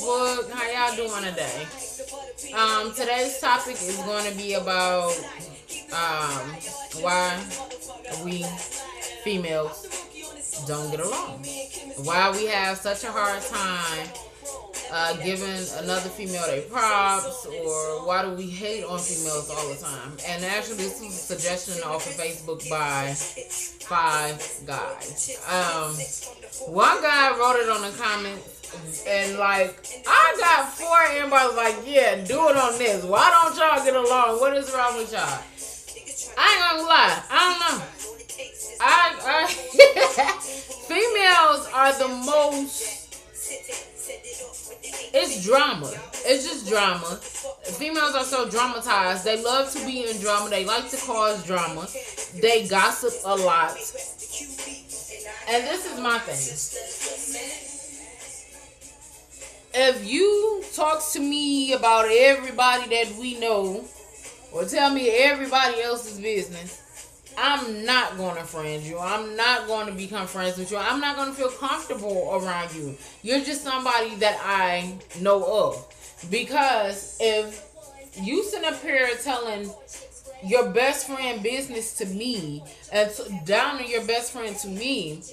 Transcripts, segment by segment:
Facebook. How y'all doing today? Today's topic is going to be about why we females don't get along. Why we have such a hard time giving another female their props, or why do we hate on females all the time? And actually, this was a suggestion off of Facebook by five guys. One guy wrote it on the comments, and like I got four, and everybody was like, "Yeah, do it on this. Why don't y'all get along? What is wrong with y'all?" I ain't gonna lie, I don't know. I females are the most. It's drama. It's just drama. Females are so dramatized. They love to be in drama. They like to cause drama. They gossip a lot. And this is my thing. If you talk to me about everybody that we know, or tell me everybody else's business, I'm not going to friend you. I'm not going to become friends with you. I'm not going to feel comfortable around you. You're just somebody that I know of. Because if you sit up here telling your best friend business to me, and down to your best friend to me,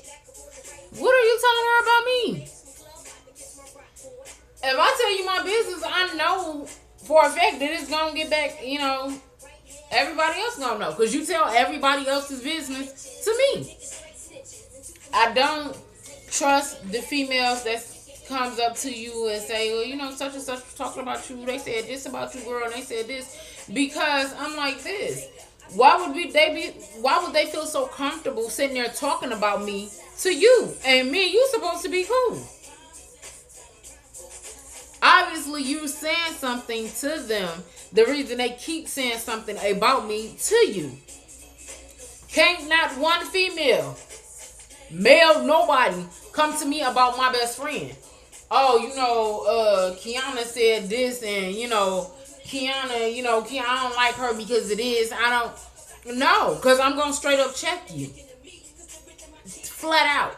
what are you telling her about me? If I tell you my business, I know for a fact that it's going to get back, everybody else gonna know, because you tell everybody else's business to me. I don't trust the females that comes up to you and say, well, such and such was talking about you. They said this about you, girl, and they said this. Because I'm like this. Why would they feel so comfortable sitting there talking about me to you? And me and you supposed to be cool. Obviously, you're saying something to them. The reason they keep saying something about me to you. Can't not one female, male, nobody, come to me about my best friend. Oh, Kiana said this, and, Kiana, I don't like her because it is. I don't. No, because I'm going to straight up check you. Flat out.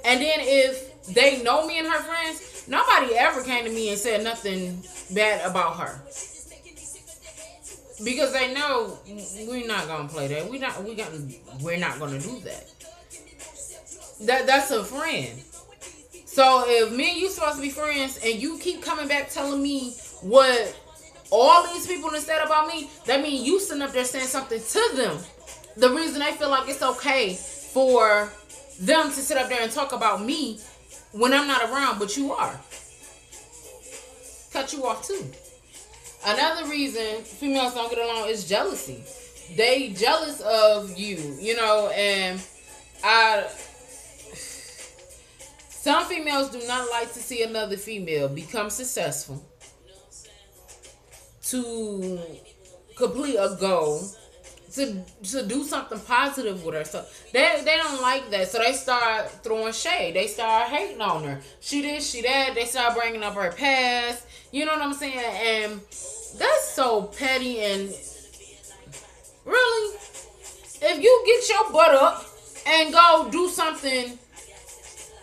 And then if they know me and her friends, nobody ever came to me and said nothing bad about her. Because they know we're not gonna play that. We're not gonna do that. That's a friend. So if me and you supposed to be friends, and you keep coming back telling me what all these people have said about me, that means you sitting up there saying something to them. The reason they feel like it's okay for them to sit up there and talk about me when I'm not around, but you are. Cut you off too. Another reason females don't get along is jealousy. They jealous of you, and some females do not like to see another female become successful, to complete a goal, to do something positive with her. So they don't like that. So they start throwing shade. They start hating on her. She this, she that. They start bringing up her past. You know what I'm saying? And that's so petty. And really, if you get your butt up and go do something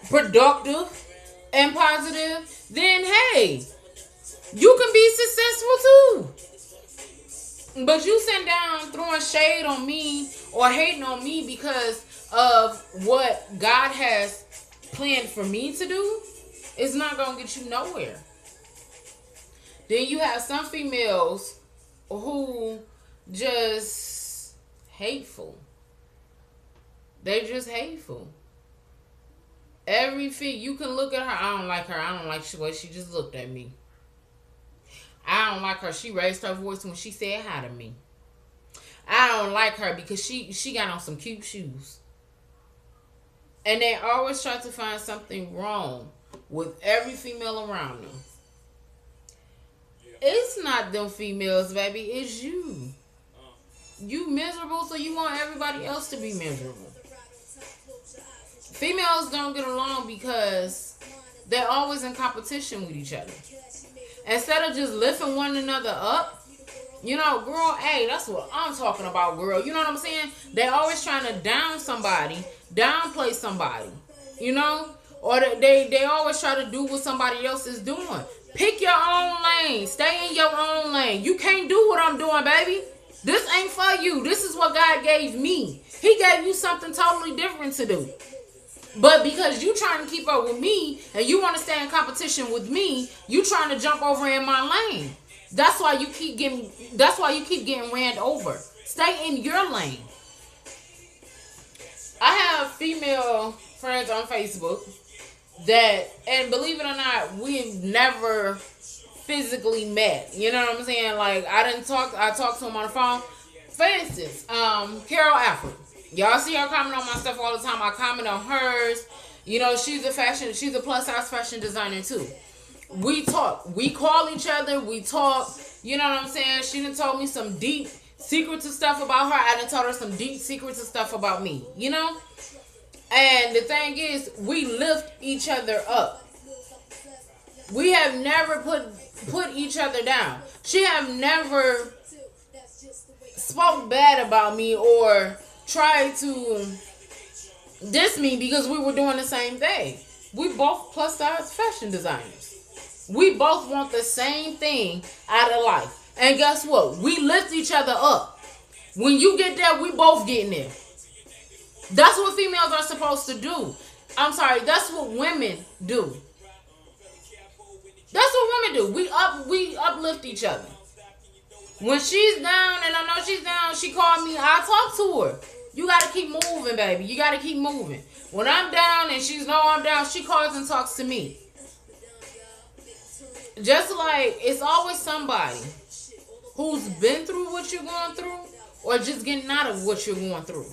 productive and positive, then hey, you can be successful too. But you sitting down throwing shade on me or hating on me because of what God has planned for me to do, it's not going to get you nowhere. Then you have some females who just hateful. They're just hateful. You can look at her. I don't like her. I don't like the way she just looked at me. I don't like her. She raised her voice when she said hi to me. I don't like her because she got on some cute shoes. And they always try to find something wrong with every female around them. It's not them females, baby. It's you. You miserable, so you want everybody else to be miserable. Females don't get along because they're always in competition with each other. Instead of just lifting one another up, girl, hey, that's what I'm talking about, girl. You know what I'm saying? They're always trying to downplay somebody, or they always try to do what somebody else is doing. Pick your own lane. Stay in your own lane. You can't do what I'm doing, baby. This ain't for you. This is what God gave me. He gave you something totally different to do. But because you trying to keep up with me and you want to stay in competition with me, you trying to jump over in my lane. That's why you keep getting ran over. Stay in your lane. I have female friends on Facebook that, and believe it or not, we've never physically met. You know what I'm saying? Like, I talked to him on the phone. For instance, Carol Alford. Y'all see her comment on my stuff all the time. I comment on hers. You know, she's a plus size fashion designer too. We talk. We call each other. We talk. You know what I'm saying? She done told me some deep secrets of stuff about her. I done told her some deep secrets of stuff about me. You know? And the thing is, we lift each other up. We have never put each other down. She have never spoke bad about me or tried to diss me because we were doing the same thing. We both plus size fashion designers. We both want the same thing out of life. And guess what? We lift each other up. When you get there, we both getting there. That's what females are supposed to do. I'm sorry, that's what women do. That's what women do. We uplift each other. When she's down and I know she's down, she called me, I talk to her. You gotta keep moving, baby. You gotta keep moving. When I'm down and she's know I'm down, she calls and talks to me. Just like it's always somebody who's been through what you're going through or just getting out of what you're going through.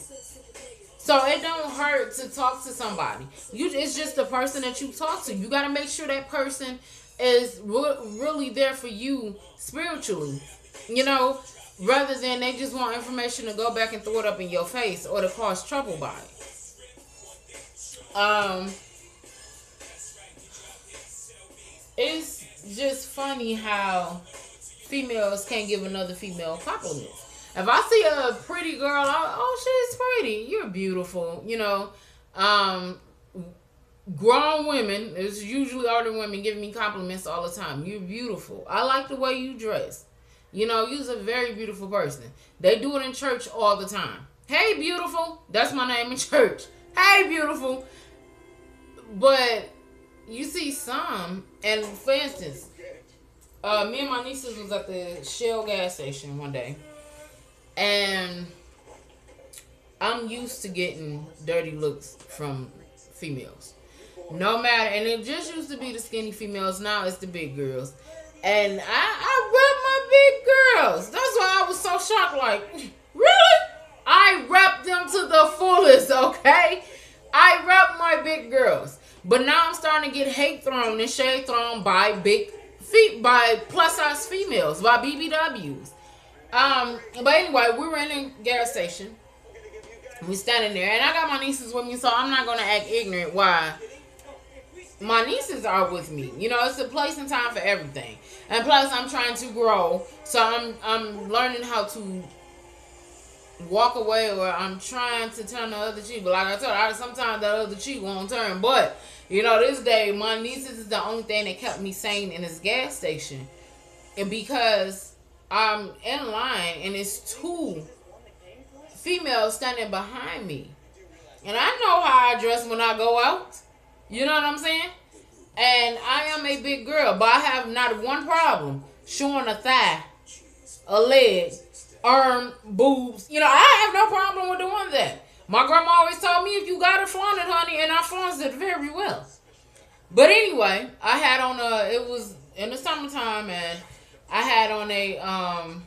So it don't hurt to talk to somebody. It's just the person that you talk to. You got to make sure that person is really there for you spiritually. You know, rather than they just want information to go back and throw it up in your face or to cause trouble by it. It's just funny how females can't give another female compliments. If I see a pretty girl, she's pretty. You're beautiful. You know, grown women, it's usually older women giving me compliments all the time. You're beautiful. I like the way you dress. You know, you're a very beautiful person. They do it in church all the time. Hey, beautiful. That's my name in church. Hey, beautiful. But you see some, and for instance, me and my nieces was at the Shell gas station one day. And I'm used to getting dirty looks from females. No matter, and it just used to be the skinny females. Now it's the big girls. And I rep my big girls. That's why I was so shocked. Like, really? I rep them to the fullest, okay? I rep my big girls. But now I'm starting to get hate thrown and shade thrown by by plus size females, by BBWs. But anyway, we were in a gas station. We standing there, and I got my nieces with me, so I'm not gonna act ignorant. Why? My nieces are with me. You know, it's a place and time for everything. And plus, I'm trying to grow, so I'm learning how to walk away, or I'm trying to turn the other cheek. But like I told her, sometimes the other cheek won't turn. But you know, this day, my nieces is the only thing that kept me sane in this gas station, and because I'm in line and it's two females standing behind me. And I know how I dress when I go out. You know what I'm saying? And I am a big girl, but I have not one problem showing a thigh, a leg, arm, boobs. You know, I have no problem with doing that. My grandma always told me, if you got to flaunt it, honey, and I flaunted it very well. But anyway, I had on it was in the summertime, and I had on I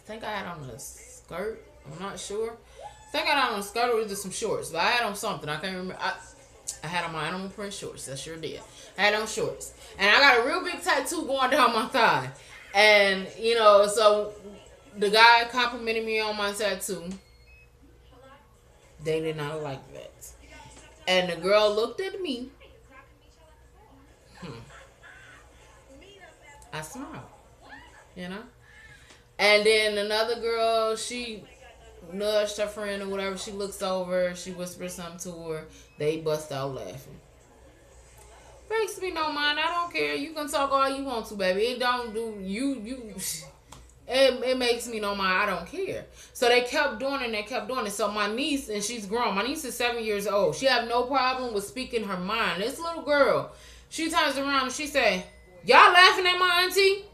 think I had on a skirt. I'm not sure. I think I had on a skirt or either some shorts. But I had on something. I can't remember. I had on my animal print shorts. I sure did. I had on shorts. And I got a real big tattoo going down my thigh. And, you know, so the guy complimented me on my tattoo. They did not like that. And the girl looked at me. I smiled, you know. And then another girl, she nudged her friend or whatever. She looks over. She whispers something to her. They bust out laughing. Makes me no mind. I don't care. You can talk all you want to, baby. It don't do you. It makes me no mind. I don't care. So they kept doing it and they kept doing it. So my niece, and she's grown. My niece is 7 years old. She have no problem with speaking her mind. This little girl, she turns around and she say, "Y'all laughing at my auntie?"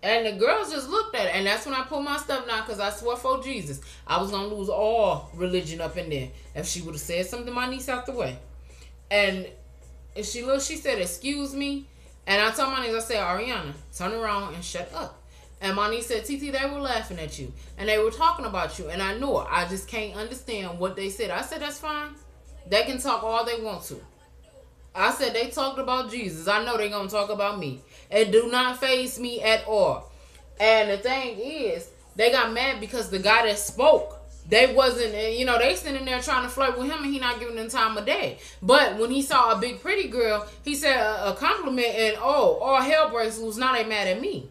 And the girls just looked at it. And that's when I pulled my stuff down, because I swear for Jesus, I was going to lose all religion up in there if she would have said something to my niece out the way. And she looked, she said, "Excuse me." And I told my niece, I said, "Ariana, turn around and shut up." And my niece said, "Titi, they were laughing at you. And they were talking about you." And I knew it. I just can't understand what they said. I said, "That's fine. They can talk all they want to." I said, "They talked about Jesus. I know they're going to talk about me. It do not faze me at all." And the thing is, they got mad because the guy that spoke, they wasn't, they sitting there trying to flirt with him and he not giving them time of day. But when he saw a big pretty girl, he said a compliment and, all hell breaks loose. Now they mad at me.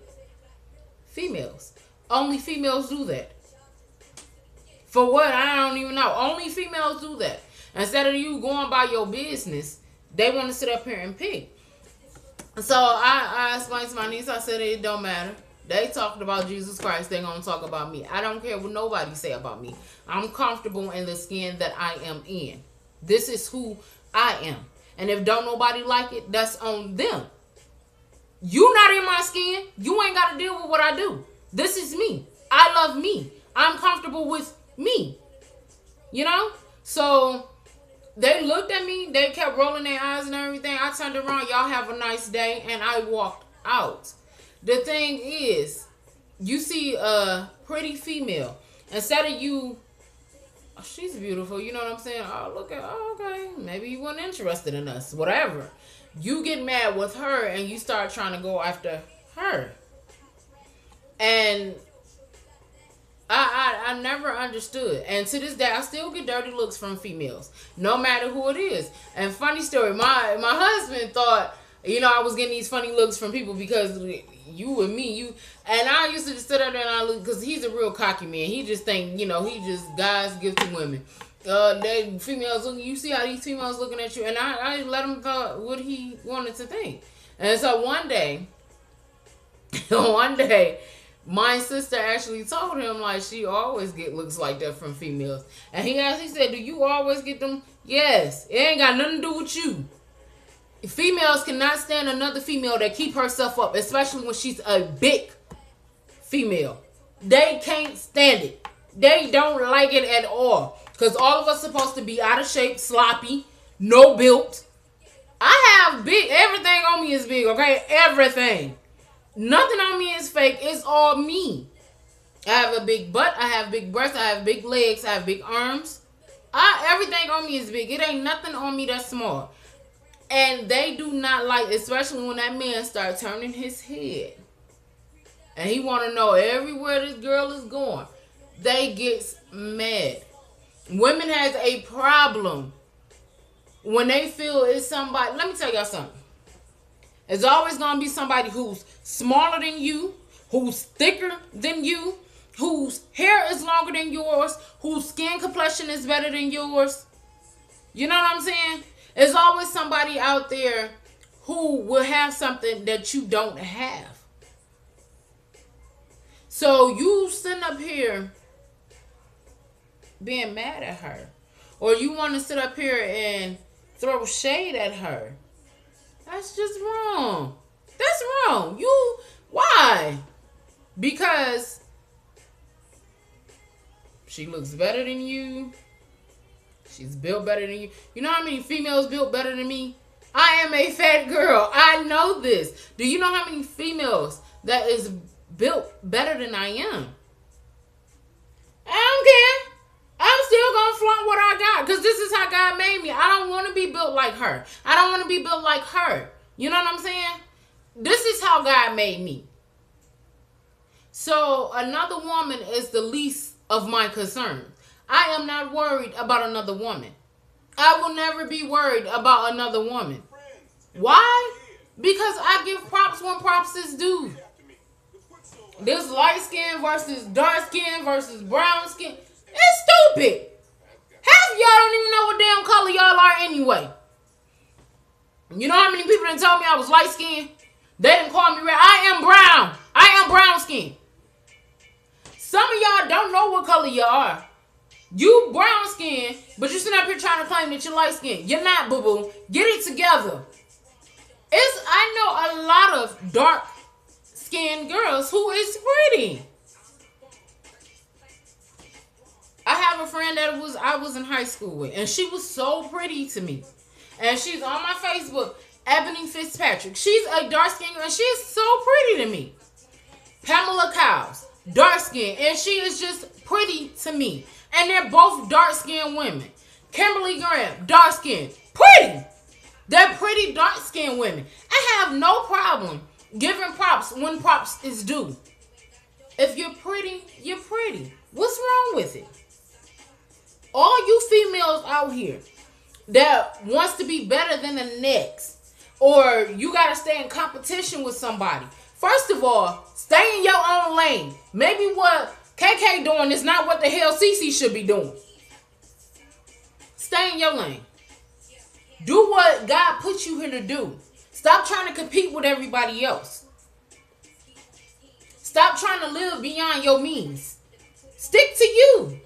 Females. Only females do that. For what? I don't even know. Only females do that. Instead of you going by your business, they want to sit up here and pick. So I explained to my niece, I said, it don't matter. They talked about Jesus Christ, they're going to talk about me. I don't care what nobody say about me. I'm comfortable in the skin that I am in. This is who I am. And if don't nobody like it, that's on them. You not in my skin. You ain't got to deal with what I do. This is me. I love me. I'm comfortable with me. So they looked at me. They kept rolling their eyes and everything. I turned around. "Y'all have a nice day." And I walked out. The thing is, you see a pretty female. Instead of you, "Oh, she's beautiful." You know what I'm saying? "Oh, look at, okay. Maybe you weren't interested in us." Whatever. You get mad with her and you start trying to go after her. And I never understood. And to this day, I still get dirty looks from females, no matter who it is. And funny story, my husband thought, I was getting these funny looks from people because you and me, and I used to just sit there and I look, because he's a real cocky man. He just think, he just, guys give to women. They females looking, you see how these females looking at you, and I let him thought what he wanted to think. And so one day, my sister actually told him, like, she always get looks like that from females. And he said, "Do you always get them?" "Yes. It ain't got nothing to do with you." Females cannot stand another female that keep herself up, especially when she's a big female. They can't stand it. They don't like it at all. Because all of us supposed to be out of shape, sloppy, no built. I have big, everything on me is big, okay? Everything. Nothing on me is fake. It's all me. I have a big butt. I have big breasts. I have big legs. I have big arms. Everything on me is big. It ain't nothing on me that's small. And they do not like, especially when that man starts turning his head. And he want to know everywhere this girl is going. They get mad. Women has a problem when they feel it's somebody. Let me tell y'all something. It's always going to be somebody who's smaller than you, who's thicker than you, whose hair is longer than yours, whose skin complexion is better than yours. You know what I'm saying? There's always somebody out there who will have something that you don't have. So you sitting up here being mad at her, or you want to sit up here and throw shade at her. That's just wrong. That's wrong. Why? Because she looks better than you. She's built better than you. You know how many females built better than me? I am a fat girl. I know this. Do you know how many females that is built better than I am? I don't care. I'm still going to flaunt what I got, because this is how God made me. I don't want to be built like her. I don't want to be built like her. You know what I'm saying? This is how God made me. So another woman is the least of my concerns. I am not worried about another woman. I will never be worried about another woman. Why? Because I give props when props is due. This light skin versus dark skin versus brown skin. It's stupid. Half of y'all don't even know what damn color y'all are anyway. You know how many people done told me I was light skinned? They didn't call me red. I am brown. I am brown skinned. Some of y'all don't know what color you are. You brown skinned, but you sitting up here trying to claim that you're light skinned. You're not, boo boo. Get it together. I know a lot of dark skinned girls who is pretty. I have a friend that I was in high school with, and she was so pretty to me. And she's on my Facebook, Ebony Fitzpatrick. She's a dark skinned girl, and she is so pretty to me. Pamela Cowles, dark skinned, and she is just pretty to me. And they're both dark skinned women. Kimberly Graham, dark skinned, pretty. They're pretty dark skinned women. I have no problem giving props when props is due. If you're pretty, you're pretty. What's wrong with it? All you females out here that wants to be better than the next, or you got to stay in competition with somebody. First of all, stay in your own lane. Maybe what KK doing is not what the hell CC should be doing. Stay in your lane. Do what God put you here to do. Stop trying to compete with everybody else. Stop trying to live beyond your means. Stick to you.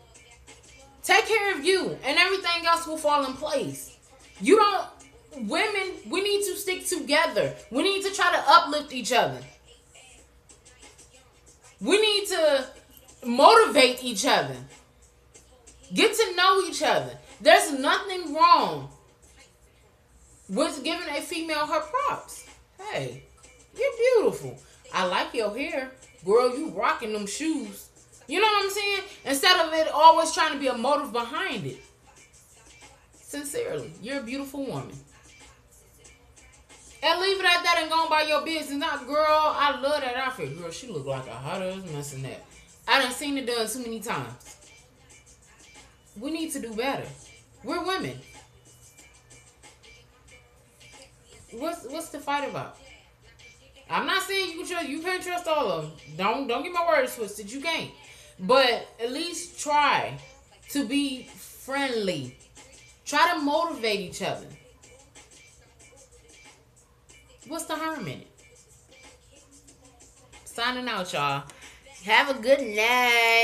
Take care of you, and everything else will fall in place. Women, we need to stick together. We need to try to uplift each other. We need to motivate each other. Get to know each other. There's nothing wrong with giving a female her props. Hey, you're beautiful. I like your hair. Girl, you rocking them shoes. You know what I'm saying? Instead of it always trying to be a motive behind it. Sincerely, you're a beautiful woman. And leave it at that and go about your business. Not, girl, I love that outfit. Girl, she look like a hot ass mess in that. I done seen it done too many times. We need to do better. We're women. What's the fight about? I'm not saying you can't trust all of them. Don't get my words twisted. You can't. But at least try to be friendly. Try to motivate each other. What's the harm in it? Signing out, y'all. Have a good night.